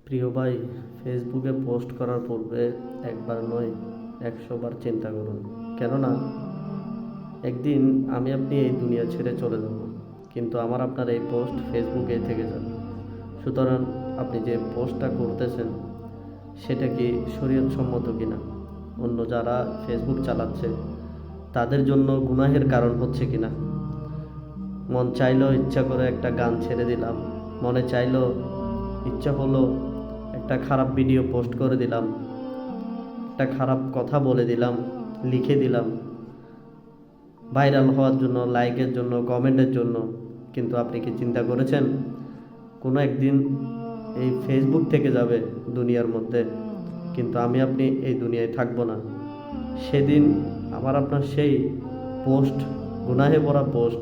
প্রিয় ভাই, ফেসবুকে পোস্ট করার পূর্বে একবার নয় ১০০ বার চিন্তা করুন। কেননা একদিন আমি আপনি এই দুনিয়া ছেড়ে চলে যাব, কিন্তু আপনার এই পোস্ট ফেসবুকে থেকে যাবে। সুতরাং আপনি যে পোস্টটা করতেছেন সেটা কি শরীয়তসম্মত কিনা, অন্য যারা ফেসবুক চালাচ্ছে তাদের জন্য গুনাহের কারণ হচ্ছে কিনা। মন চাইলো ইচ্ছা করে একটা গান ছেড়ে দিলাম, মনে চাইলো ইচ্ছা হলো একটা খারাপ ভিডিও পোস্ট করে দিলাম, একটা খারাপ কথা বলে দিলাম, লিখে দিলাম ভাইরাল হওয়ার জন্য, লাইকের জন্য, কমেন্টের জন্য। কিন্তু আপনি কি চিন্তা করেছেন কোনো একদিন এই ফেসবুক থেকে যাবে দুনিয়ার মধ্যে, কিন্তু আমি আপনি এই দুনিয়ায় থাকবো না। সেদিন আপনার সেই পোস্ট, গুনাহে ভরা পোস্ট,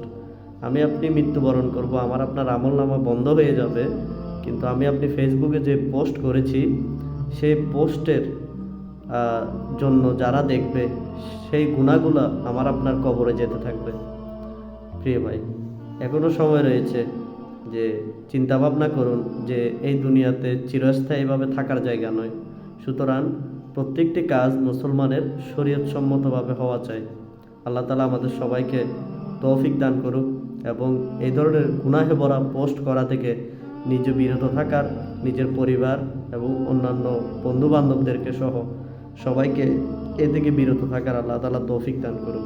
আমি আপনি মৃত্যুবরণ করব, আপনার আমলনামা বন্ধ হয়ে যাবে, কিন্তু আমি আপনি ফেসবুকে যে পোস্ট করেছি সেই পোস্টের জন্য যারা দেখবে সেই গুনাহগুলো আপনার কবরে যেতে থাকবে। প্রিয় ভাই, এখনও সময় রয়েছে যে চিন্তা ভাবনা করুন যে এই দুনিয়াতে চিরস্থায়ীভাবে থাকার জায়গা নয়। সুতরাং প্রত্যেকটি কাজ মুসলমানের শরীয়তসম্মতভাবে হওয়া চাই। আল্লাহ তাআলা আমাদের সবাইকে তৌফিক দান করুক এবং এই ধরনের গুনাহে ভরা পোস্ট করা থেকে নিজে বিরত থাকার, নিজের পরিবার এবং অন্যান্য বন্ধু বান্ধবদেরকে সহ সবাইকে এ থেকে বিরত থাকার আল্লাহ তাআলা তৌফিক দান করুক।